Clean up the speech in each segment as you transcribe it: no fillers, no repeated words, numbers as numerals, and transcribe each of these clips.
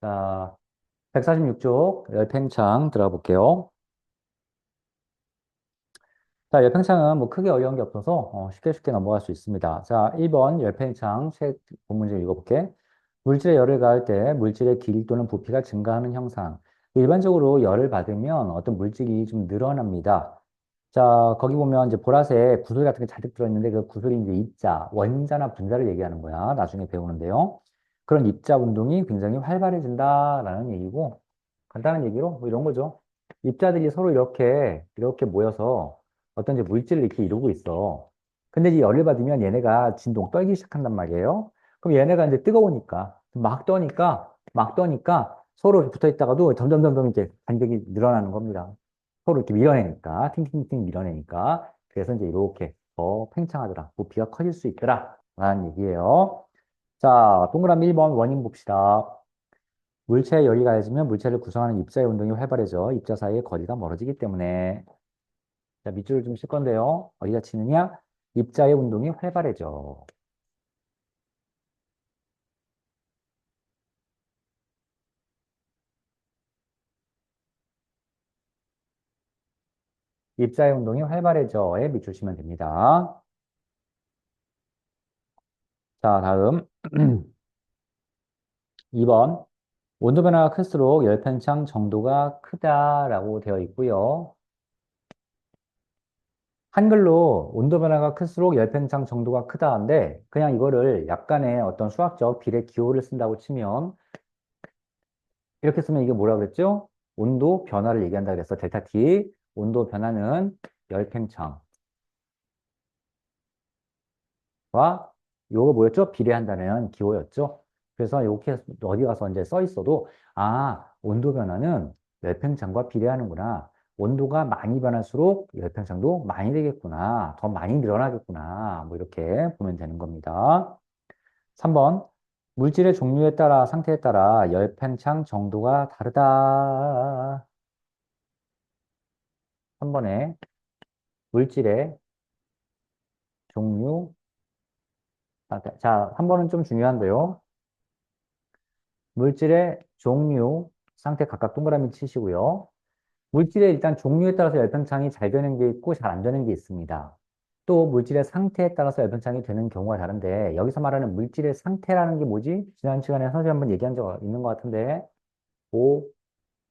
자, 146쪽 열팽창 들어가 볼게요. 자, 열팽창은 뭐 크게 어려운 게 없어서 쉽게 쉽게 넘어갈 수 있습니다. 자, 1번 열팽창 책 본문제 읽어볼게. 물질의 열을 가할 때 물질의 길 또는 부피가 증가하는 현상. 일반적으로 열을 받으면 어떤 물질이 좀 늘어납니다. 자, 거기 보면 이제 보라색 구슬 같은 게 잔뜩 들어있는데 그 구슬이 이제 입자, 원자나 분자를 얘기하는 거야. 나중에 배우는데요. 그런 입자 운동이 굉장히 활발해진다라는 얘기고, 간단한 얘기로 뭐 이런 거죠. 입자들이 서로 이렇게 모여서 어떤 이제 물질을 이렇게 이루고 있어. 근데 이 열을 받으면 얘네가 진동 떨기 시작한단 말이에요. 그럼 얘네가 이제 뜨거우니까 막 떠니까 서로 이렇게 붙어 있다가도 점점 이제 간격이 늘어나는 겁니다. 서로 이렇게 밀어내니까 팅팅팅 밀어내니까 그래서 이제 이렇게 더 팽창하더라. 부피가 커질 수 있더라. 라는 얘기예요. 자, 동그라미 1번 원인 봅시다. 물체의 열이 가해지면 물체를 구성하는 입자의 운동이 활발해져 입자 사이의 거리가 멀어지기 때문에. 자, 밑줄을 좀 칠 건데요. 어디다 치느냐? 입자의 운동이 활발해져. 입자의 운동이 활발해져에 밑줄 치면 됩니다. 자, 다음 2번. 온도 변화가 클수록 열팽창 정도가 크다라고 되어 있고요. 한글로 온도 변화가 클수록 열팽창 정도가 크다인데 그냥 이거를 약간의 어떤 수학적 비례 기호를 쓴다고 치면 이렇게 쓰면 이게 뭐라 그랬죠? 온도 변화를 얘기한다 그랬어. 델타 T. 온도 변화는 열팽창과 요거 뭐였죠? 비례한다는 기호였죠. 그래서 이렇게 어디 가서 이제 써 있어도 온도 변화는 열팽창과 비례하는구나. 온도가 많이 변할수록 열팽창도 많이 되겠구나. 더 많이 늘어나겠구나. 뭐 이렇게 보면 되는 겁니다. 3번. 물질의 종류에 따라 상태에 따라 열팽창 정도가 다르다. 3번에 물질의 종류. 자, 3번은 좀 중요한데요. 물질의 종류, 상태 각각 동그라미 치시고요. 물질의 일단 종류에 따라서 열팽창이 잘 되는 게 있고 잘 안 되는 게 있습니다. 또 물질의 상태에 따라서 열팽창이 되는 경우가 다른데 여기서 말하는 물질의 상태라는 게 뭐지? 지난 시간에 선생님 한번 얘기한 적 있는 것 같은데 오,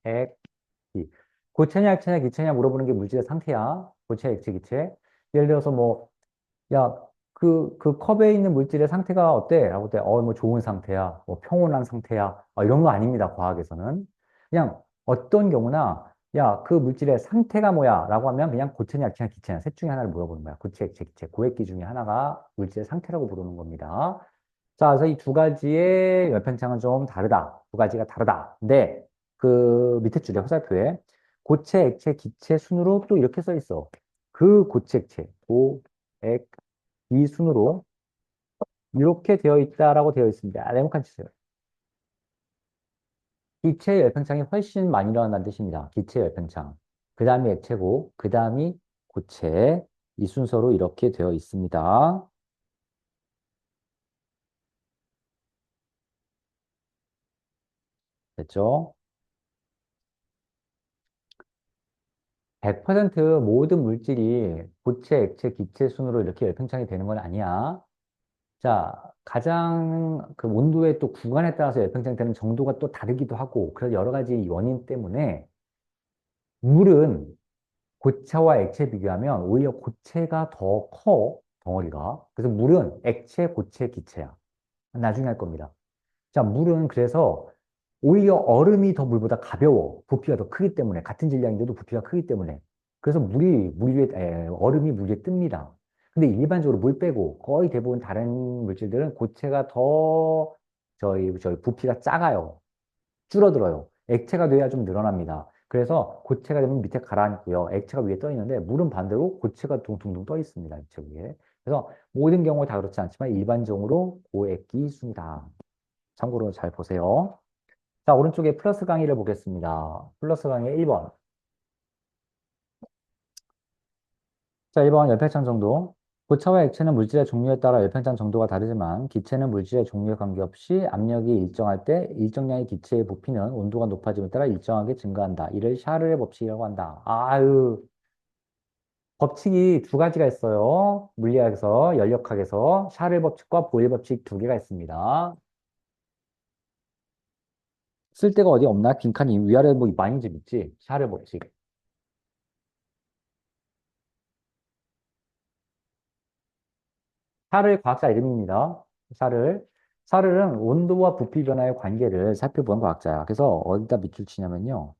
액, 기. 고체냐, 액체냐, 기체냐 물어보는 게 물질의 상태야. 고체, 액체, 기체. 예를 들어서 뭐 야, 그 컵에 있는 물질의 상태가 어때? 라고 때, 뭐 좋은 상태야. 뭐 평온한 상태야. 이런 거 아닙니다. 과학에서는. 그냥 어떤 경우나, 야, 그 물질의 상태가 뭐야? 라고 하면 그냥 고체냐, 액체냐, 기체냐. 셋 중에 하나를 물어보는 거야. 고체, 액체, 기체. 고액기 중에 하나가 물질의 상태라고 부르는 겁니다. 자, 그래서 이 두 가지의 열팽창은 좀 다르다. 두 가지가 다르다. 근데 그 밑에 줄에 화살표에 고체, 액체, 기체 순으로 또 이렇게 써 있어. 그 고체, 액체, 고, 액, 이 순으로 이렇게 되어 있다라고 되어 있습니다. 네모칸 치세요. 기체 열팽창이 훨씬 많이 일어난다는 뜻입니다. 기체 열팽창. 그 다음이 액체고, 그 다음이 고체. 이 순서로 이렇게 되어 있습니다. 됐죠? 100% 모든 물질이 고체, 액체, 기체 순으로 이렇게 열팽창이 되는 건 아니야. 자, 가장 그 온도의 또 구간에 따라서 열팽창이 되는 정도가 또 다르기도 하고, 그래서 여러 가지 원인 때문에 물은 고체와 액체 비교하면 오히려 고체가 더 커, 덩어리가. 그래서 물은 액체, 고체, 기체야. 나중에 할 겁니다. 자, 물은 그래서 오히려 얼음이 더 물보다 가벼워. 부피가 더 크기 때문에. 같은 질량인데도 부피가 크기 때문에. 그래서 얼음이 물 위에 뜹니다. 근데 일반적으로 물 빼고 거의 대부분 다른 물질들은 고체가 더 저희 부피가 작아요. 줄어들어요. 액체가 돼야 좀 늘어납니다. 그래서 고체가 되면 밑에 가라앉고요. 액체가 위에 떠 있는데 물은 반대로 고체가 둥둥둥 떠 있습니다. 액체 위에. 그래서 모든 경우 다 그렇지 않지만 일반적으로 고액기 순이다. 참고로 잘 보세요. 자, 오른쪽에 플러스 강의를 보겠습니다. 플러스 강의 1번. 자, 1번 열팽창 정도. 고차와 액체는 물질의 종류에 따라 열팽창 정도가 다르지만 기체는 물질의 종류에 관계없이 압력이 일정할 때 일정량의 기체의 부피는 온도가 높아짐에 따라 일정하게 증가한다. 이를 샤르의 법칙이라고 한다. 아유, 법칙이 두 가지가 있어요. 물리학에서, 연력학에서 샤르의 법칙과 보일 법칙 두 개가 있습니다. 쓸 데가 어디 없나? 빈칸이 위아래 뭐 많이 좀 있지? 샤르의 법칙. 샤를 과학자 이름입니다. 샤를. 샤를은 온도와 부피 변화의 관계를 살펴본 과학자야. 그래서 어디다 밑줄 치냐면요.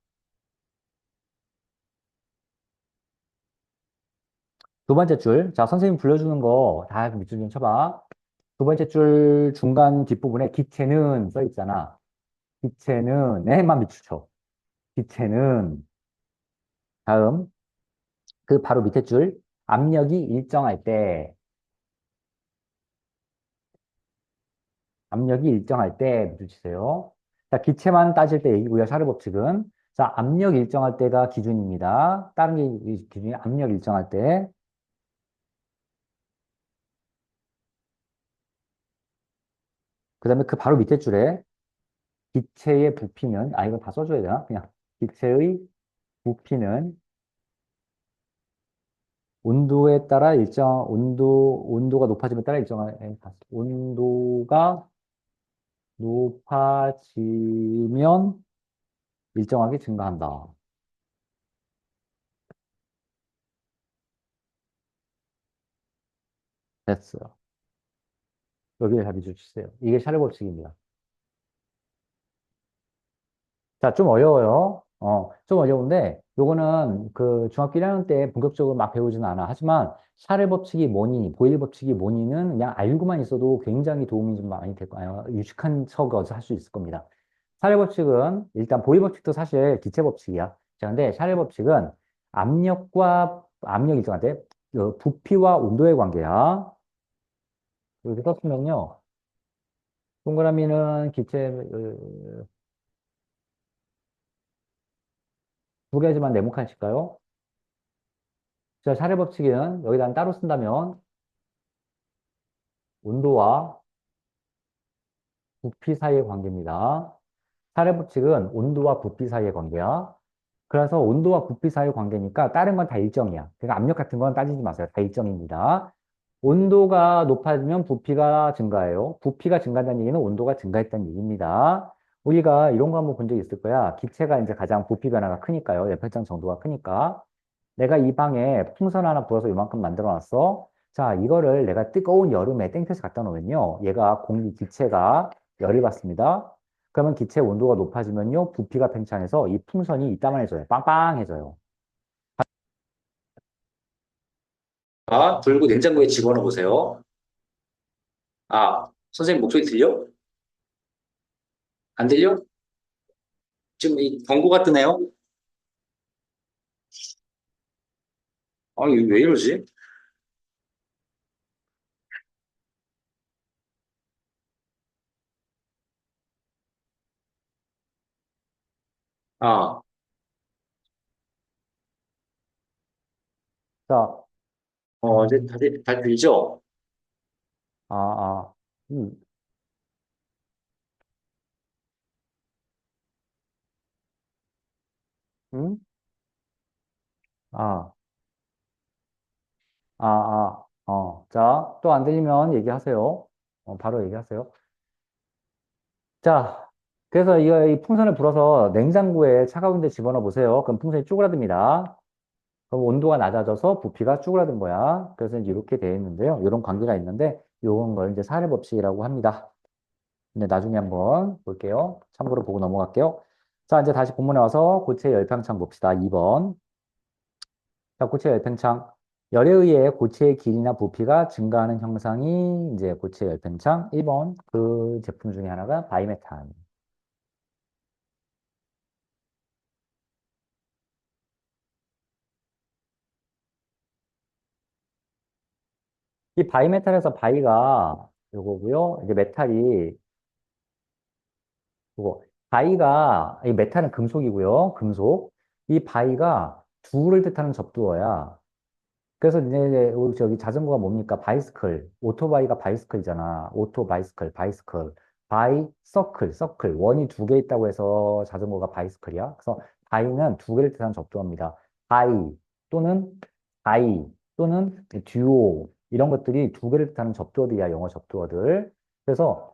두 번째 줄. 자, 선생님 불러주는 거 다 밑줄 좀 쳐봐. 두 번째 줄 중간 뒷부분에 기체는 써 있잖아. 기체는, 네만 밑줄 쳐. 기체는, 다음, 그 바로 밑에 줄, 압력이 일정할 때, 압력이 일정할 때 밑줄 치세요. 자, 기체만 따질 때 얘기고요. 샤르 법칙은. 자, 압력 일정할 때가 기준입니다. 다른 게 기준이 압력 일정할 때. 그 다음에 그 바로 밑에 줄에 기체의 부피는, 아, 이거 다 써줘야 되나? 그냥 기체의 부피는 온도에 따라 온도가 높아짐에 따라 온도가 높아지면 일정하게 증가한다. 됐어요. 여기에 답이 주세요. 이게 샤를 법칙입니다. 자, 좀 어려워요. 좀 어려운데, 요거는 그 중학교 1학년 때 본격적으로 막 배우지는 않아. 하지만, 샤를 법칙이 뭐니, 보일 법칙이 뭐니는 그냥 알고만 있어도 굉장히 도움이 좀 많이 될 거예요. 유식한 척을 어서 할 수 있을 겁니다. 샤를 법칙은, 일단 보일 법칙도 사실 기체 법칙이야. 자, 근데 샤를 법칙은 압력 일정한데, 부피와 온도의 관계야. 이렇게 썼으면요. 동그라미는 기체, 두 개지만 네모칸 칠까요? 자, 샤를 법칙은 여기다 따로 쓴다면 온도와 부피 사이의 관계입니다. 샤를 법칙은 온도와 부피 사이의 관계야. 그래서 온도와 부피 사이의 관계니까 다른 건 다 일정이야. 그러니까 압력 같은 건 따지지 마세요. 다 일정입니다. 온도가 높아지면 부피가 증가해요. 부피가 증가한다는 얘기는 온도가 증가했다는 얘기입니다. 우리가 이런 거 한번 본 적 있을 거야. 기체가 이제 가장 부피 변화가 크니까요. 열팔장 정도가 크니까. 내가 이 방에 풍선 하나 부어서 이만큼 만들어 놨어. 자, 이거를 내가 뜨거운 여름에 땡볕에 갖다 놓으면요. 얘가 기체가 열을 받습니다. 그러면 기체 온도가 높아지면요. 부피가 팽창해서 이 풍선이 이따만해져요. 빵빵해져요. 아, 불고 냉장고에 집어넣어 보세요. 아, 선생님 목소리 들려? 안 들려? 지금 이 경고가 뜨네요? 아, 이거 왜 이러지? 아, 자, 이제 다 들리죠? 아, 아, 음, 음? 아, 자, 또 안 들리면 얘기하세요. 바로 얘기하세요. 자, 그래서 이 풍선을 불어서 냉장고에 차가운 데 집어넣어 보세요. 그럼 풍선이 쪼그라듭니다. 그럼 온도가 낮아져서 부피가 쪼그라든 거야. 그래서 이제 이렇게 되어 있는데요. 이런 관계가 있는데, 요런 걸 이제 사례 법칙이라고 합니다. 근데 나중에 한번 볼게요. 참고로 보고 넘어갈게요. 자, 이제 다시 본문에 와서 고체 열팽창 봅시다. 2번. 자, 고체 열팽창. 열에 의해 고체의 길이나 부피가 증가하는 형상이 이제 고체 열팽창. 1번. 그 제품 중에 하나가 바이메탄. 이 바이메탈에서 바이가 요거고요. 이제 메탈이 요거. 바이가 이 메탈은 금속이고요. 금속. 이 바이가 둘을 뜻하는 접두어야. 그래서 이제 우리 저기 자전거가 뭡니까? 바이스클. 오토바이가 바이스클이잖아. 오토 바이스클, 바이스클. 바이 서클, 서클. 원이 두 개 있다고 해서 자전거가 바이스클이야. 그래서 바이는 두 개를 뜻하는 접두어입니다. 바이 또는 바이 또는 듀오 이런 것들이 두 개를 뜻하는 접두어들이야. 영어 접두어들. 그래서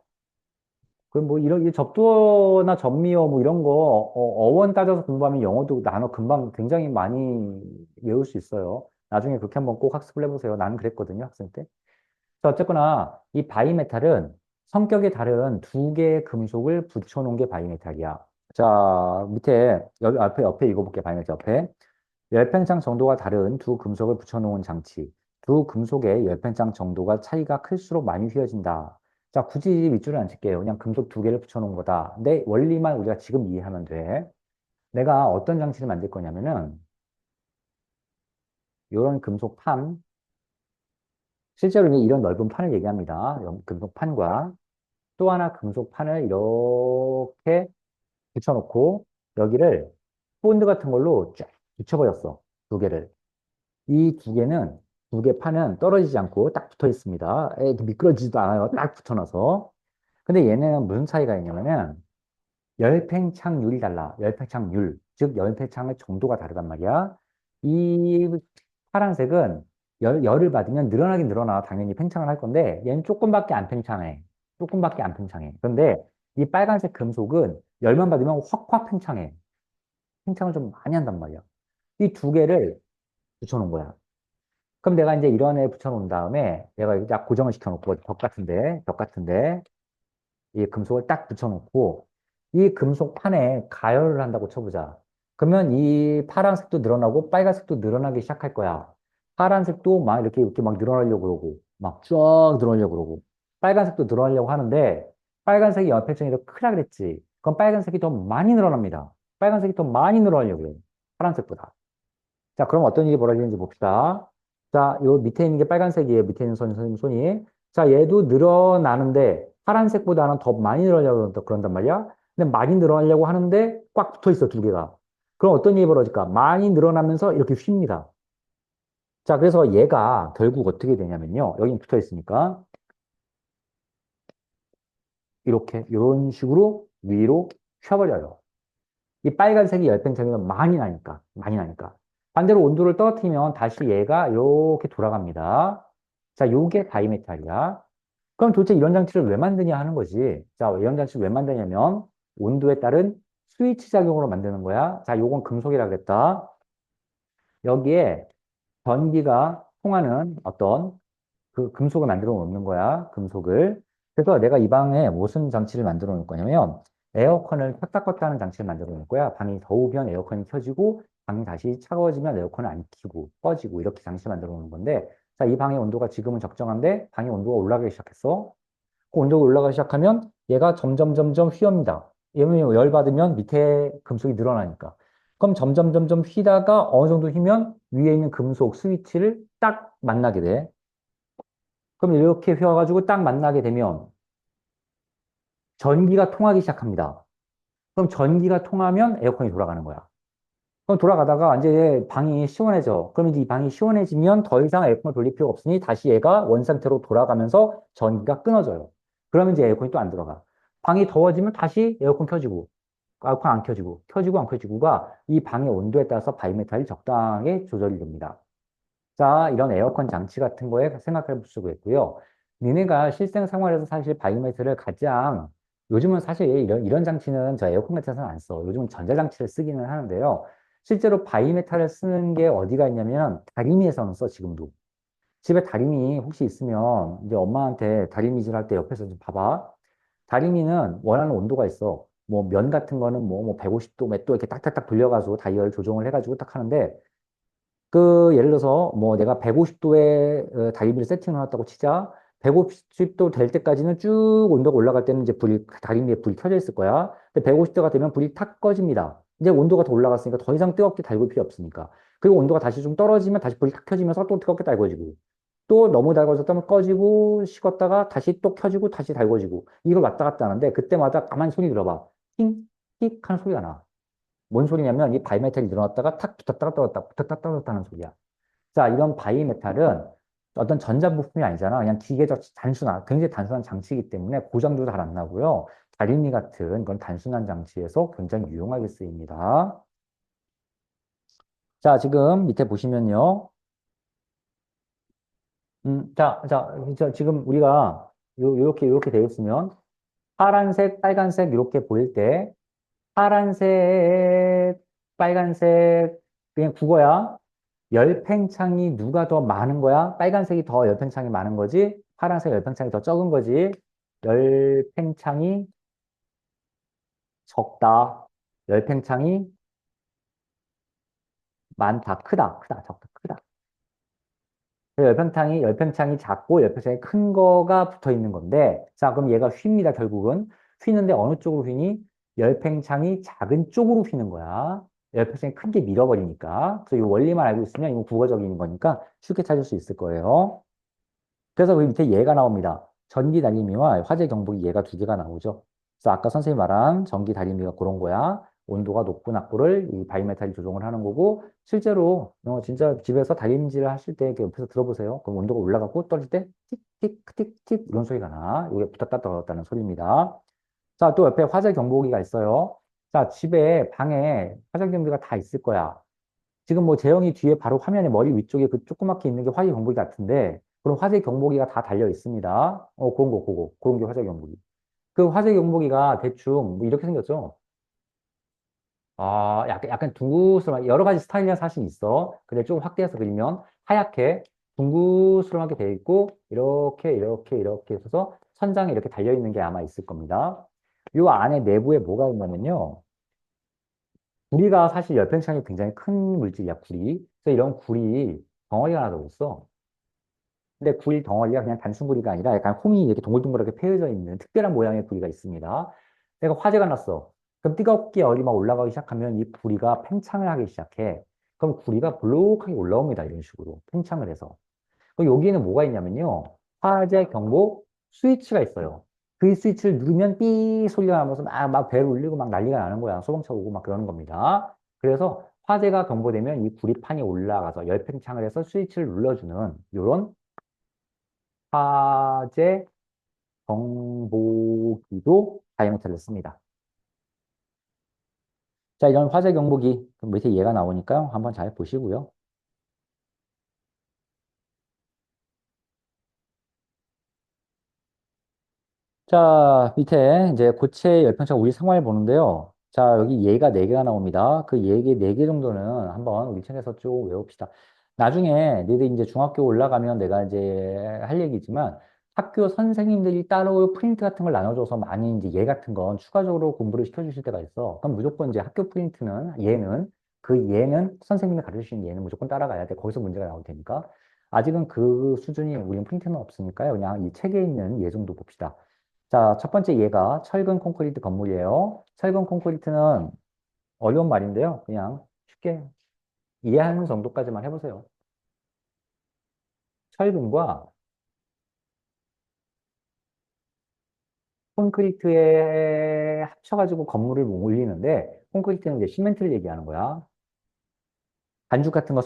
그 뭐 이런 이 접두어나 접미어 뭐 이런 거 어원 따져서 공부하면 영어도 단어 금방 굉장히 많이 외울 수 있어요. 나중에 그렇게 한번 꼭 학습을 해보세요. 나는 그랬거든요, 학생 때. 자, 어쨌거나 이 바이메탈은 성격이 다른 두 개의 금속을 붙여놓은 게 바이메탈이야. 자, 밑에 여기 앞에 옆에 읽어볼게. 바이메탈 옆에 열팽창 정도가 다른 두 금속을 붙여놓은 장치. 두 금속의 열팽창 정도가 차이가 클수록 많이 휘어진다. 자, 굳이 밑줄을 안 칠게요. 그냥 금속 두 개를 붙여놓은 거다. 근데 원리만 우리가 지금 이해하면 돼. 내가 어떤 장치를 만들 거냐면은, 이런 금속 판, 실제로 이런 넓은 판을 얘기합니다. 금속 판과 또 하나 금속 판을 이렇게 붙여놓고, 여기를 본드 같은 걸로 쫙 붙여버렸어. 두 개를. 이 두 개는, 두 개 판은 떨어지지 않고 딱 붙어 있습니다. 미끄러지지도 않아요. 딱 붙여놔서. 근데 얘네는 무슨 차이가 있냐면은, 열팽창률이 달라. 열팽창률. 즉, 열팽창의 정도가 다르단 말이야. 이 파란색은 열을 받으면 늘어나긴 늘어나. 당연히 팽창을 할 건데, 얘는 조금밖에 안 팽창해. 조금밖에 안 팽창해. 그런데 이 빨간색 금속은 열만 받으면 확확 팽창해. 팽창을 좀 많이 한단 말이야. 이 두 개를 붙여놓은 거야. 그럼 내가 이제 이런 애 붙여놓은 다음에 내가 이거 딱 고정을 시켜놓고 벽 같은데 이 금속을 딱 붙여놓고 이 금속 판에 가열을 한다고 쳐보자. 그러면 이 파란색도 늘어나고 빨간색도 늘어나기 시작할 거야. 파란색도 막 이렇게 막 늘어나려고 그러고 막 쫙 늘어나려고 그러고 빨간색도 늘어나려고 하는데 빨간색이 연필점이 더 크다 그랬지. 그럼 빨간색이 더 많이 늘어납니다. 빨간색이 더 많이 늘어나려고 그래요. 파란색보다. 자, 그럼 어떤 일이 벌어지는지 봅시다. 자, 요 밑에 있는 게 빨간색이에요. 밑에 있는 선생님 손이. 자, 얘도 늘어나는데 파란색보다는 더 많이 늘어나려고 그런단 말이야. 근데 많이 늘어나려고 하는데 꽉 붙어 있어, 두 개가. 그럼 어떤 일이 벌어질까? 많이 늘어나면서 이렇게 휩니다. 자, 그래서 얘가 결국 어떻게 되냐면요. 여기 붙어 있으니까 이렇게, 이런 식으로 위로 휘어버려요. 이 빨간색이 열팽창이면 많이 나니까, 많이 나니까. 반대로 온도를 떨어뜨리면 다시 얘가 이렇게 돌아갑니다. 자, 요게 바이메탈이야. 그럼 도대체 이런 장치를 왜 만드냐 하는 거지. 자, 이런 장치를 왜 만드냐면 온도에 따른 스위치 작용으로 만드는 거야. 자, 요건 금속이라 그랬다. 여기에 전기가 통하는 어떤 그 금속을 만들어 놓는 거야. 금속을. 그래서 내가 이 방에 무슨 장치를 만들어 놓을 거냐면 에어컨을 켰다 껐다 하는 장치를 만들어 놓을 거야. 방이 더우면 에어컨이 켜지고 방이 다시 차가워지면 에어컨을 안 켜고 꺼지고 이렇게 장치 만들어 놓는 건데 자, 이 방의 온도가 지금은 적정한데 방의 온도가 올라가기 시작했어. 그 온도가 올라가기 시작하면 얘가 점점 휘어입니다. 왜냐면 열 받으면 밑에 금속이 늘어나니까. 그럼 점점 휘다가 어느 정도 휘면 위에 있는 금속 스위치를 딱 만나게 돼. 그럼 이렇게 휘어가지고 딱 만나게 되면 전기가 통하기 시작합니다. 그럼 전기가 통하면 에어컨이 돌아가는 거야. 그럼 돌아가다가 이제 방이 시원해져. 그럼 이제 이 방이 시원해지면 더 이상 에어컨을 돌릴 필요가 없으니 다시 얘가 원상태로 돌아가면서 전기가 끊어져요. 그러면 이제 에어컨이 또 안 들어가. 방이 더워지면 다시 에어컨 켜지고, 에어컨 안 켜지고, 켜지고 안 켜지고가 이 방의 온도에 따라서 바이메탈이 적당하게 조절이 됩니다. 자, 이런 에어컨 장치 같은 거에 생각해 볼 수가 있고요. 니네가 실생활에서 사실 바이오매트를 가장 요즘은 사실 이런 장치는 저 에어컨 같아서는 안 써. 요즘은 전자장치를 쓰기는 하는데요. 실제로 바이메탈을 쓰는 게 어디가 있냐면 다리미에서는 써, 지금도. 집에 다리미 혹시 있으면 이제 엄마한테 다리미질 할 때 옆에서 좀 봐봐. 다리미는 원하는 온도가 있어. 뭐 면 같은 거는 뭐 150도 몇 도 이렇게 딱딱딱 돌려가지고 다이얼 조정을 해가지고 딱 하는데 그 예를 들어서 뭐 내가 150도에 다리미를 세팅해 놨다고 치자. 150도 될 때까지는 쭉 온도가 올라갈 때는 이제 다리미에 불이 켜져 있을 거야. 근데 150도가 되면 불이 탁 꺼집니다. 이제 온도가 더 올라갔으니까 더 이상 뜨겁게 달굴 필요 없으니까. 그리고 온도가 다시 좀 떨어지면 다시 불이 탁 켜지면서 또 뜨겁게 달궈지고. 또 너무 달궈졌다면 꺼지고 식었다가 다시 또 켜지고 다시 달궈지고. 이걸 왔다 갔다 하는데 그때마다 가만히 소리 들어봐. 띵, 띡 하는 소리가 나. 뭔 소리냐면 이 바이메탈이 늘어났다가 탁 붙었다가 떨어졌다 붙었다 떨어졌다 하는 소리야. 자, 이런 바이메탈은 어떤 전자 부품이 아니잖아. 그냥 기계적 굉장히 단순한 장치이기 때문에 고장도 잘 안 나고요. 다리미 같은 그런 단순한 장치에서 굉장히 유용하게 쓰입니다. 자, 지금 밑에 보시면요. 지금 우리가 요렇게 되어 있으면 파란색, 빨간색 이렇게 보일 때 파란색, 빨간색 그냥 국어야. 열팽창이 누가 더 많은 거야? 빨간색이 더 열팽창이 많은 거지? 파란색 열팽창이 더 적은 거지? 열팽창이 적다. 열팽창이 많다. 크다. 적다. 크다. 열팽창이 작고 열팽창이 큰 거가 붙어 있는 건데, 자, 그럼 얘가 휩니다, 결국은. 휘는데 어느 쪽으로 휘니? 열팽창이 작은 쪽으로 휘는 거야. 열팽창이 큰 게 밀어버리니까. 그래서 이 원리만 알고 있으면 이거 국어적인 거니까 쉽게 찾을 수 있을 거예요. 그래서 그 밑에 얘가 나옵니다. 전기 달림이와 화재 경보기 얘가 두 개가 나오죠. 그래서 아까 선생님이 말한 전기 달림이가 그런 거야. 온도가 높고 낮고를 이 바이메탈이 조정을 하는 거고, 실제로 진짜 집에서 달림질을 하실 때 이렇게 옆에서 들어보세요. 그럼 온도가 올라가고 떨어질 때 틱틱틱틱 이런 소리가 나. 이게 붙었다 떨어졌다는 소리입니다. 자, 또 옆에 화재 경보기가 있어요. 자, 집에 방에 화재 경보기가 다 있을 거야. 지금 뭐 재영이 뒤에 바로 화면에 머리 위쪽에 그 조그맣게 있는 게 화재 경보기 같은데, 그럼 화재 경보기가 다 달려 있습니다. 그런 게 화재 경보기. 그 화재 경보기가 대충 뭐 이렇게 생겼죠? 아, 약간 둥그스름한, 여러 가지 스타일이랑 사실 있어. 근데 좀 확대해서 그리면 하얗게 둥그스름하게 되어 있고, 이렇게 있어서 천장에 이렇게 달려 있는 게 아마 있을 겁니다. 요 안에 내부에 뭐가 있냐면요. 구리가 사실 열팽창이 굉장히 큰 물질이야, 구리. 그래서 이런 구리 덩어리가 하나 더 있어. 근데 구리 덩어리가 그냥 단순 구리가 아니라 약간 홈이 이렇게 동글동글하게 패여져 있는 특별한 모양의 구리가 있습니다. 내가 화재가 났어. 그럼 뜨겁게 열이 막 올라가기 시작하면 이 구리가 팽창을 하기 시작해. 그럼 구리가 볼록하게 올라옵니다. 이런 식으로. 팽창을 해서. 그럼 여기에는 뭐가 있냐면요. 화재 경보 스위치가 있어요. 그 스위치를 누르면 삐 소리가 나면서 막 배를 울리고 막 난리가 나는 거야. 소방차 오고 막 그러는 겁니다. 그래서 화재가 경보되면 이 구리판이 올라가서 열팽창을 해서 스위치를 눌러주는 이런 화재 경보기도 다이아모트를 씁니다. 자, 이런 화재 경보기 그 밑에 얘가 나오니까요. 한번 잘 보시고요. 자, 밑에 이제 고체 열평차 우리 생활 보는데요. 자, 여기 얘가 4개가 나옵니다. 그 얘기 4개 정도는 한번 우리 책에서 쭉 외웁시다. 나중에 너희들 이제 중학교 올라가면 내가 이제 할 얘기지만 학교 선생님들이 따로 프린트 같은 걸 나눠줘서 많이 이제 얘 같은 건 추가적으로 공부를 시켜주실 때가 있어. 그럼 무조건 이제 학교 프린트는 얘는 선생님이 가르치신 얘는 무조건 따라가야 돼. 거기서 문제가 나올 테니까. 아직은 그 수준이 우리는 프린트는 없으니까요. 그냥 이 책에 있는 얘 정도 봅시다. 자, 첫 번째 얘가 철근 콘크리트 건물이에요. 철근 콘크리트는 어려운 말인데요. 그냥 쉽게 이해하는 정도까지만 해보세요. 철근과 콘크리트에 합쳐가지고 건물을 올리는데, 콘크리트는 이제 시멘트를 얘기하는 거야. 반죽 같은 거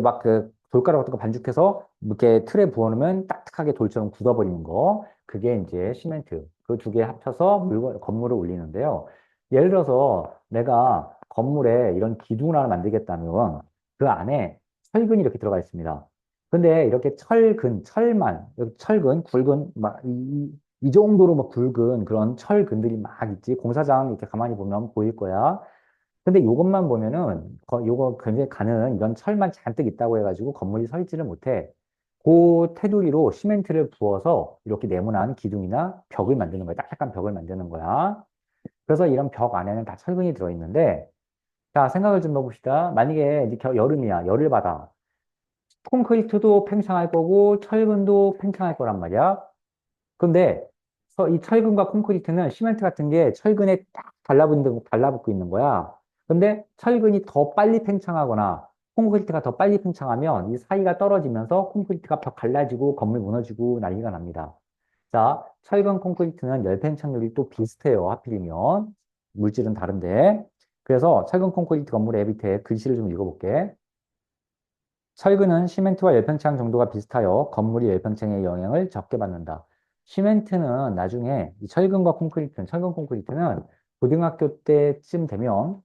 막 그 돌가루 같은 거 반죽해서 이렇게 틀에 부어놓으면 딱딱하게 돌처럼 굳어버리는 거. 그게 이제 시멘트. 그 두 개 합쳐서 건물을 올리는데요. 예를 들어서 내가 건물에 이런 기둥을 하나 만들겠다면 그 안에 철근이 이렇게 들어가 있습니다. 근데 이렇게 철만, 여기 철근, 굵은, 이 정도로 막 굵은 그런 철근들이 막 있지. 공사장 이렇게 가만히 보면 보일 거야. 근데 이것만 보면은 요거 굉장히 가는 이런 철만 잔뜩 있다고 해가지고 건물이 서 있지를 못해. 그 테두리로 시멘트를 부어서 이렇게 네모난 기둥이나 벽을 만드는 거야. 딱딱한 벽을 만드는 거야. 그래서 이런 벽 안에는 다 철근이 들어있는데, 자, 생각을 좀 해봅시다. 만약에 이제 여름이야. 열을 받아. 콘크리트도 팽창할 거고, 철근도 팽창할 거란 말이야. 근데 이 철근과 콘크리트는 시멘트 같은 게 철근에 딱 달라붙고 있는 거야. 근데 철근이 더 빨리 팽창하거나 콘크리트가 더 빨리 팽창하면 이 사이가 떨어지면서 콘크리트가 더 갈라지고 건물 무너지고 난리가 납니다. 자, 철근 콘크리트는 열 팽창률이 또 비슷해요. 하필이면 물질은 다른데. 그래서 철근 콘크리트 건물의 밑에 글씨를 좀 읽어볼게. 철근은 시멘트와 열팽창 정도가 비슷하여 건물이 열팽창의 영향을 적게 받는다. 시멘트는 나중에 이 철근 콘크리트는 고등학교 때쯤 되면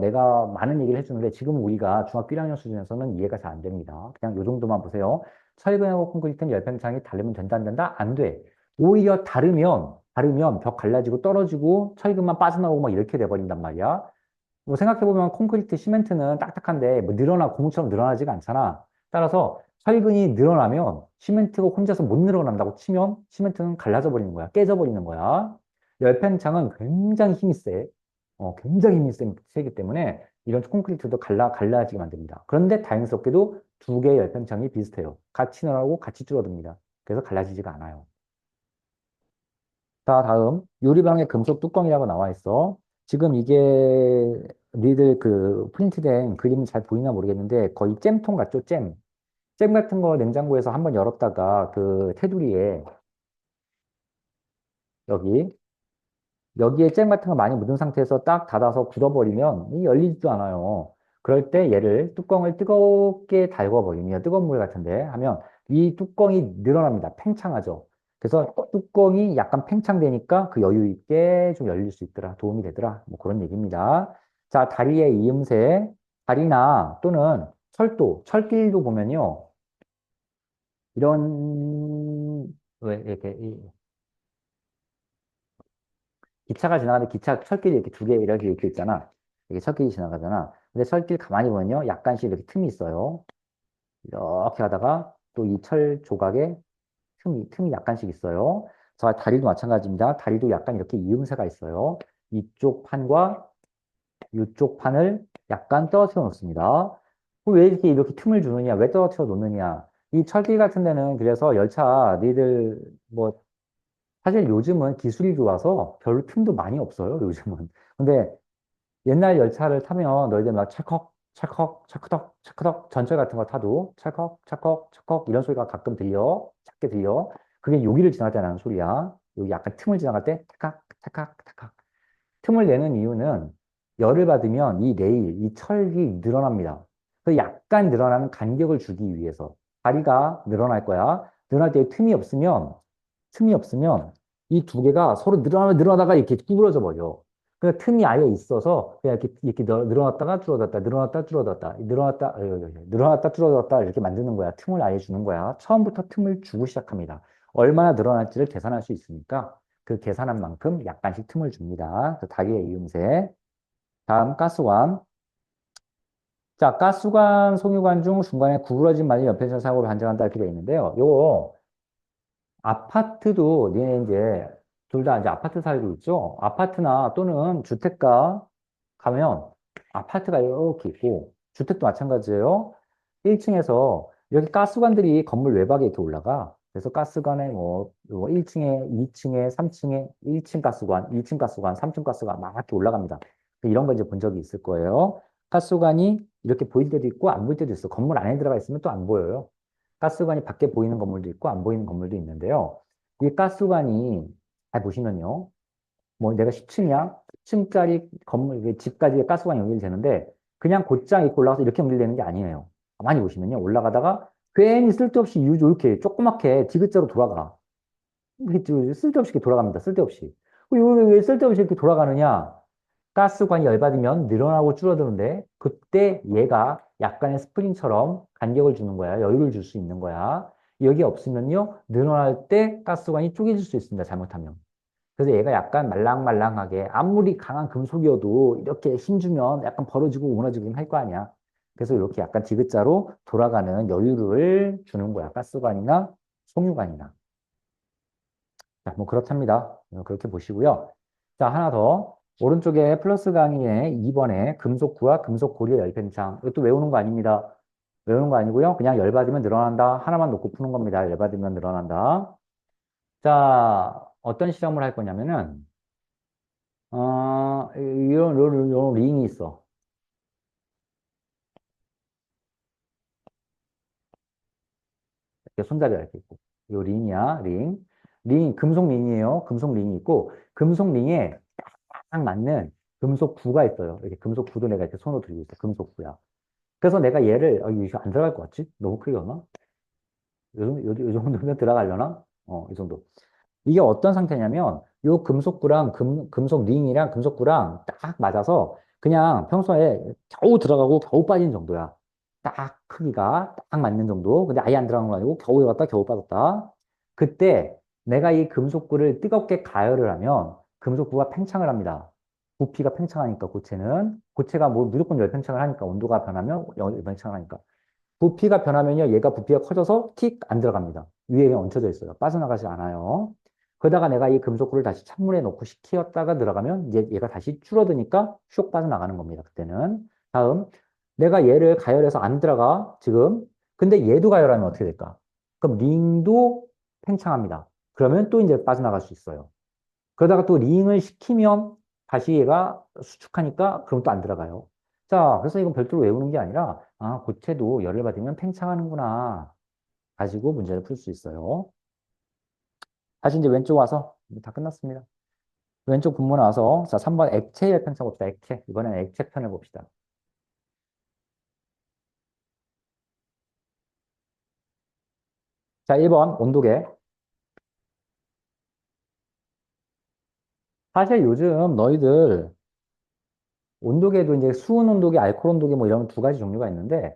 내가 많은 얘기를 해주는데 지금 우리가 중학교 1학년 수준에서는 이해가 잘 안 됩니다. 그냥 요 정도만 보세요. 철근하고 콘크리트는 열팽창이 다르면 된다, 안 된다? 안 돼. 오히려 다르면 벽 갈라지고 떨어지고 철근만 빠져나오고 막 이렇게 돼버린단 말이야. 뭐 생각해보면 콘크리트, 시멘트는 딱딱한데 뭐 고무처럼 늘어나지가 않잖아. 따라서 철근이 늘어나면 시멘트가 혼자서 못 늘어난다고 치면 시멘트는 갈라져 버리는 거야. 깨져 버리는 거야. 열팽창은 굉장히 힘이 세. 굉장히 세기 때문에 이런 콘크리트도 갈라지게 만듭니다. 그런데 다행스럽게도 두 개의 열팽창이 비슷해요. 같이 늘어나고 같이 줄어듭니다. 그래서 갈라지지가 않아요. 자, 다음 유리병의 금속 뚜껑이라고 나와 있어. 지금 이게 니들 그 프린트된 그림이 잘 보이나 모르겠는데 거의 잼통 같죠? 잼. 잼 같은 거 냉장고에서 한번 열었다가 그 테두리에 여기 여기에 잼 같은 거 많이 묻은 상태에서 딱 닫아서 굳어버리면 이 열리지도 않아요. 그럴 때 얘를 뚜껑을 뜨겁게 달궈버리면 뜨거운 물 같은데 하면 이 뚜껑이 늘어납니다. 팽창하죠. 그래서 뚜껑이 약간 팽창되니까 그 여유 있게 좀 열릴 수 있더라. 도움이 되더라. 뭐 그런 얘기입니다. 자, 다리의 이음새, 다리나 또는 철길도 보면요. 이런 왜 이렇게 기차가 지나가는데 기차 철길이 이렇게 두 개 이렇게 있잖아. 이렇게 철길이 지나가잖아. 근데 철길 가만히 보면요. 약간씩 이렇게 틈이 있어요. 이렇게 하다가 또 이 철 조각에 틈이 약간씩 있어요. 자, 다리도 마찬가지입니다. 다리도 약간 이렇게 이음새가 있어요. 이쪽 판과 이쪽 판을 약간 떨어뜨려 놓습니다. 그럼 왜 이렇게 틈을 주느냐? 왜 떨어뜨려 놓느냐? 이 철길 같은 데는 그래서 열차 니들 뭐 사실 요즘은 기술이 좋아서 별로 틈도 많이 없어요, 요즘은. 근데 옛날 열차를 타면 너희들 막 찰컥, 찰컥, 찰크덕, 찰크덕 전철 같은 거 타도 찰컥, 찰컥, 찰컥 이런 소리가 가끔 들려. 작게 들려. 그게 여기를 지나갈 때 나는 소리야. 여기 약간 틈을 지나갈 때 찰칵, 찰칵, 찰칵. 틈을 내는 이유는 열을 받으면 이 레일, 이 철이 늘어납니다. 그 약간 늘어나는 간격을 주기 위해서 다리가 늘어날 거야. 늘어날 때 틈이 없으면 이 두 개가 서로 늘어나다가 이렇게 구부러져 버려. 그 틈이 아예 있어서 그냥 이렇게 늘어났다가 줄어들었다, 늘어났다, 줄어들었다, 늘어났다, 줄어들었다 이렇게 만드는 거야. 틈을 아예 주는 거야. 처음부터 틈을 주고 시작합니다. 얼마나 늘어날지를 계산할 수 있으니까 그 계산한 만큼 약간씩 틈을 줍니다. 그 다리의 이음새. 다음 가스관. 자, 가스관, 송유관 중 중간에 구부러진 말이 옆에서 사고로 반전한다 이렇게 되어 있는데요. 요거 아파트도 니네 이제 둘 다 이제 아파트 살고 있죠. 아파트나 또는 주택가 가면 아파트가 이렇게 있고 주택도 마찬가지예요. 1층에서 이렇게 가스관들이 건물 외곽에 이렇게 올라가. 그래서 가스관에 뭐 1층에, 2층에, 3층에 1층 가스관, 2층 가스관, 3층 가스관 막 이렇게 올라갑니다. 이런 거 이제 본 적이 있을 거예요. 가스관이 이렇게 보일 때도 있고 안 보일 때도 있어. 건물 안에 들어가 있으면 또 안 보여요. 가스관이 밖에 보이는 건물도 있고 안 보이는 건물도 있는데요. 이 가스관이 잘 보시면요. 뭐 내가 10층이야? 10층짜리 건물, 이게 집까지 가스관이 연결되는데 그냥 곧장 이렇게 올라가서 이렇게 연결되는 게 아니에요. 가만히 보시면요. 올라가다가 괜히 쓸데없이 이렇게 조그맣게 디귿자로 돌아가. 이렇게 쓸데없이 이렇게 돌아갑니다. 쓸데없이. 왜 쓸데없이 이렇게 돌아가느냐? 가스관이 열받으면 늘어나고 줄어드는데 그때 얘가 약간의 스프링처럼 간격을 주는 거야. 여유를 줄 수 있는 거야. 여기 없으면요. 늘어날 때 가스관이 쪼개질 수 있습니다. 잘못하면. 그래서 얘가 약간 말랑말랑하게 아무리 강한 금속이어도 이렇게 힘주면 약간 벌어지고 무너지긴 할 거 아니야. 그래서 이렇게 약간 디귿자로 돌아가는 여유를 주는 거야. 가스관이나 송유관이나. 자, 뭐 그렇답니다. 그렇게 보시고요. 자, 하나 더. 오른쪽에 플러스 강의에 2번에 금속구와 금속고리의 열팽창. 이것도 외우는 거 아닙니다. 외우는 거 아니고요. 그냥 열받으면 늘어난다. 하나만 놓고 푸는 겁니다. 열받으면 늘어난다. 자, 어떤 실험을 할 거냐면은, 이런 링이 있어. 이렇게 손잡이가 이렇게 있고. 요 링이야, 링. 금속 링이에요. 금속 링이 있고, 금속 링에 딱 맞는 금속 구가 있어요. 이렇게 금속 구도 내가 이렇게 손으로 들고 있어. 금속 구야. 그래서 내가 얘를, 이거 안 들어갈 것 같지? 너무 크게 가나? 요 정도면 들어가려나? 이 정도. 이게 어떤 상태냐면, 요 금속구랑 금속 링이랑 금속구랑 딱 맞아서 그냥 평소에 겨우 들어가고 겨우 빠진 정도야. 딱 크기가 딱 맞는 정도. 근데 아예 안 들어간 거 아니고 겨우 들어갔다 겨우 빠졌다. 그때 내가 이 금속구를 뜨겁게 가열을 하면 금속구가 팽창을 합니다. 부피가 팽창하니까 고체가 뭐 무조건 열팽창을 하니까 온도가 변하면 열팽창을 하니까. 부피가 변하면요, 얘가 부피가 커져서 틱 안 들어갑니다. 위에 그냥 얹혀져 있어요. 빠져나가지 않아요. 그러다가 내가 이 금속구를 다시 찬물에 넣고 식히었다가 들어가면 이제 얘가 다시 줄어드니까 슉 빠져나가는 겁니다. 그때는. 다음, 내가 얘를 가열해서 안 들어가, 지금. 근데 얘도 가열하면 어떻게 될까? 그럼 링도 팽창합니다. 그러면 또 이제 빠져나갈 수 있어요. 그러다가 또 링을 식히면 다시 얘가 수축하니까 그럼 또 안 들어가요. 자, 그래서 이건 별도로 외우는 게 아니라, 고체도 열을 받으면 팽창하는구나. 가지고 문제를 풀 수 있어요. 다시 이제 왼쪽 와서, 이제 다 끝났습니다. 왼쪽 분문 와서, 자, 3번 액체 열팽창 봅시다. 액체. 이번에는 액체 편을 봅시다. 자, 1번 온도계. 사실 요즘 너희들 온도계도 이제 수은 온도계, 알코올 온도계 뭐 이런 두 가지 종류가 있는데,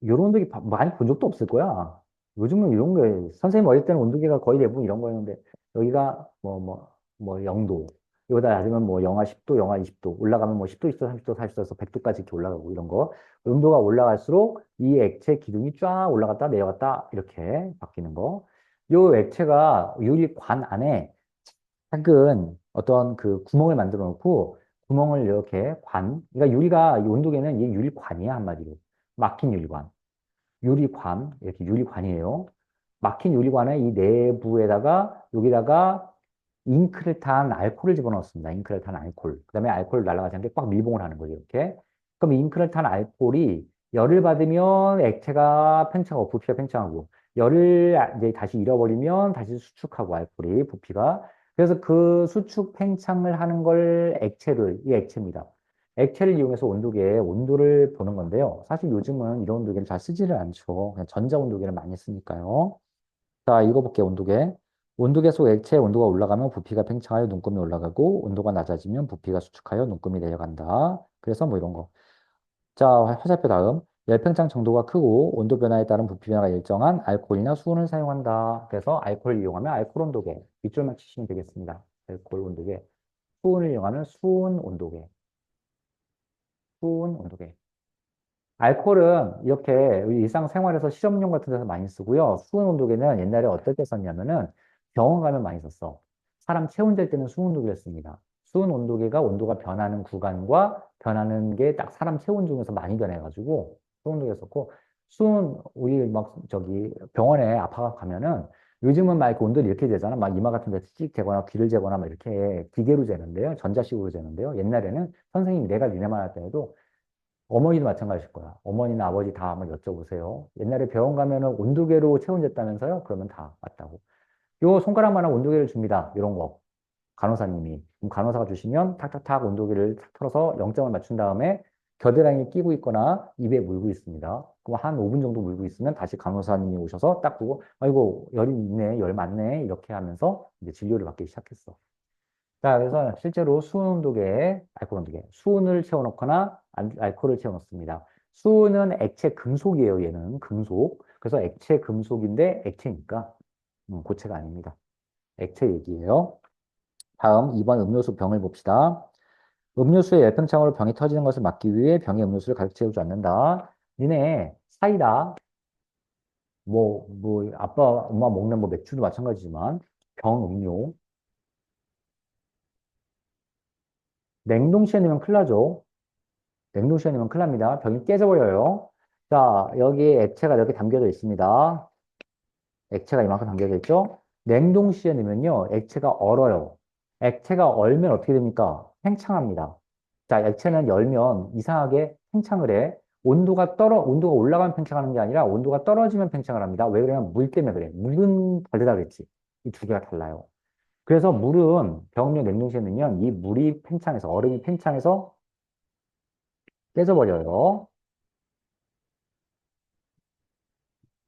이런 온도계 많이 본 적도 없을 거야. 요즘은 이런 거, 선생님 어릴 때는 온도계가 거의 대부분 이런 거였는데, 여기가 뭐 0도. 여기다 낮으면 뭐 영하 10도, 영하 20도. 올라가면 뭐 10도, 20도, 30도, 40도에서 100도까지 이렇게 올라가고 이런 거. 온도가 올라갈수록 이 액체 기둥이 쫙 올라갔다 내려갔다 이렇게 바뀌는 거. 요 액체가 유리관 안에 작은 어떤 그 구멍을 만들어 놓고 구멍을 이렇게 그러니까 유리가, 이 온도계는 이게 유리관이야, 한마디로. 막힌 유리관. 유리관, 이렇게 유리관이에요. 막힌 유리관의 이 내부에다가, 여기다가 잉크를 탄 알코올을 집어넣었습니다. 잉크를 탄 알코올. 그 다음에 알코올 날아가지 않게 꽉 밀봉을 하는 거죠, 이렇게. 그럼 이 잉크를 탄 알코올이 열을 받으면 액체가 팽창하고, 부피가 팽창하고, 열을 이제 다시 잃어버리면 다시 수축하고, 알코올이, 부피가. 그래서 그 수축 팽창을 하는 걸 이 액체입니다. 액체를 이용해서 온도계의 온도를 보는 건데요. 사실 요즘은 이런 온도계를 잘 쓰지를 않죠. 그냥 전자 온도계를 많이 쓰니까요. 자, 읽어볼게요, 온도계. 온도계 속 액체의 온도가 올라가면 부피가 팽창하여 눈금이 올라가고, 온도가 낮아지면 부피가 수축하여 눈금이 내려간다. 그래서 뭐 이런 거. 자, 화살표 다음. 열팽창 정도가 크고, 온도 변화에 따른 부피 변화가 일정한 알코올이나 수은을 사용한다. 그래서 알코올을 이용하면 알코올 온도계. 밑줄만 치시면 되겠습니다. 알코올 온도계. 수은을 이용하면 수은 온도계. 수은 온도계. 알코올은 이렇게 일상생활에서 실험용 같은 데서 많이 쓰고요. 수은 온도계는 옛날에 어떨 때 썼냐면은 병원 가면 많이 썼어. 사람 체온 잴 때는 수은 온도계를 씁니다. 수은 온도계가 온도가 변하는 구간과 변하는 게 딱 사람 체온 중에서 많이 변해가지고 수은 온도계 썼고, 우리 막 저기 병원에 아파가 가면은 요즘은 막 이렇게 온도를 이렇게 재잖아. 막 이마 같은 데서 찍 재거나 귀를 재거나 막 이렇게 기계로 재는데요. 전자식으로 재는데요. 옛날에는 선생님이 내가 니네만 할 때에도, 어머니도 마찬가지일 거야. 어머니나 아버지 다 한번 여쭤보세요. 옛날에 병원 가면은 온도계로 체온 쟀다면서요? 그러면 다 맞다고. 요 손가락만한 온도계를 줍니다. 이런 거. 간호사님이. 그럼 간호사가 주시면 탁탁탁 온도계를 탁 털어서 0점을 맞춘 다음에 겨드랑이에 끼고 있거나 입에 물고 있습니다. 그럼 한 5분 정도 물고 있으면 다시 간호사님이 오셔서 딱 보고, 아이고, 열이 있네, 열 많네, 이렇게 하면서 이제 진료를 받기 시작했어. 자, 그래서 실제로 수은 온도계에 알코올 온도계, 수은을 채워놓거나 알코올을 채워놓습니다. 수은은 액체 금속이에요. 얘는 금속. 그래서 액체 금속인데 액체니까 고체가 아닙니다. 액체 얘기예요. 다음 2번 음료수 병을 봅시다. 음료수의 열팽창으로 병이 터지는 것을 막기 위해 병에 음료수를 가득 채우지 않는다. 니네 사이다, 아빠, 엄마 먹는 뭐 맥주도 마찬가지지만 병 음료, 냉동실에 넣으면 큰일 나죠. 냉동실에 넣으면 큰일 납니다. 병이 깨져버려요. 자, 여기 액체가 이렇게 담겨져 있습니다. 액체가 이만큼 담겨져 있죠? 냉동실에 넣으면요, 액체가 얼어요. 액체가 얼면 어떻게 됩니까? 팽창합니다. 자, 액체는 열면 이상하게 팽창을 해. 온도가 올라가면 팽창하는 게 아니라 온도가 떨어지면 팽창을 합니다. 왜 그러냐면 물 때문에 그래. 물은 다르다 그랬지. 이 두 개가 달라요. 그래서 물은 병음료 냉동실에 넣으면 이 물이 팽창해서, 얼음이 팽창해서 깨져버려요.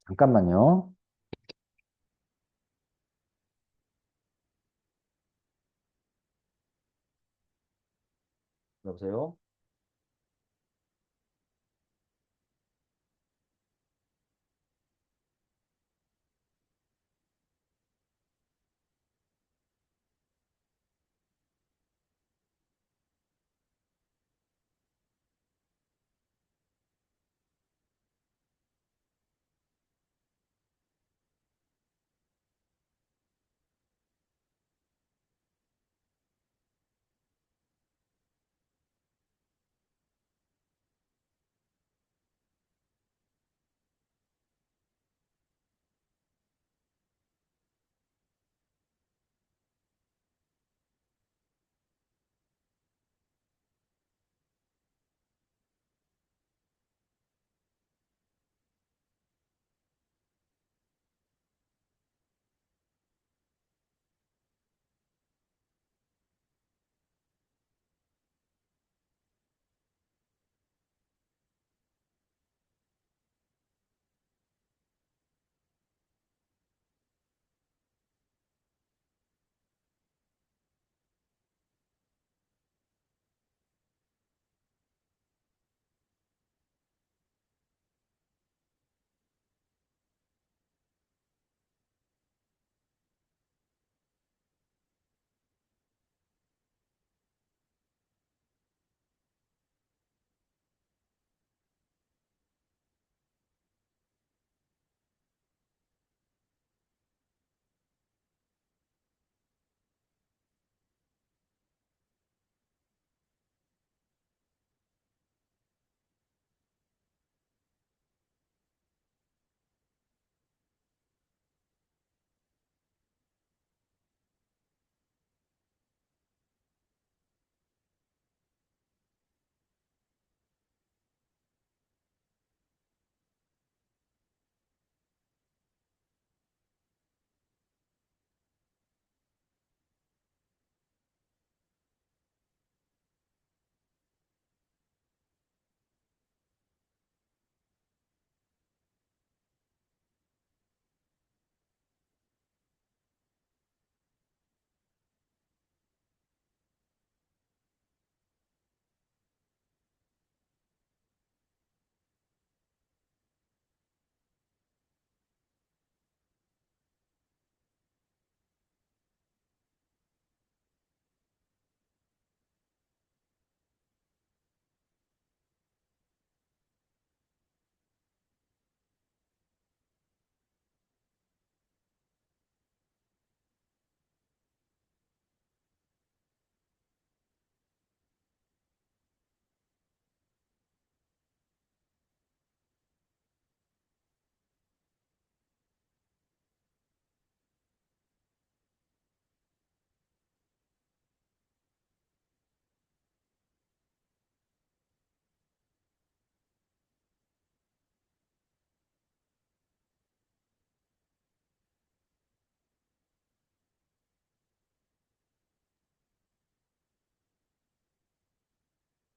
잠깐만요. 여보세요?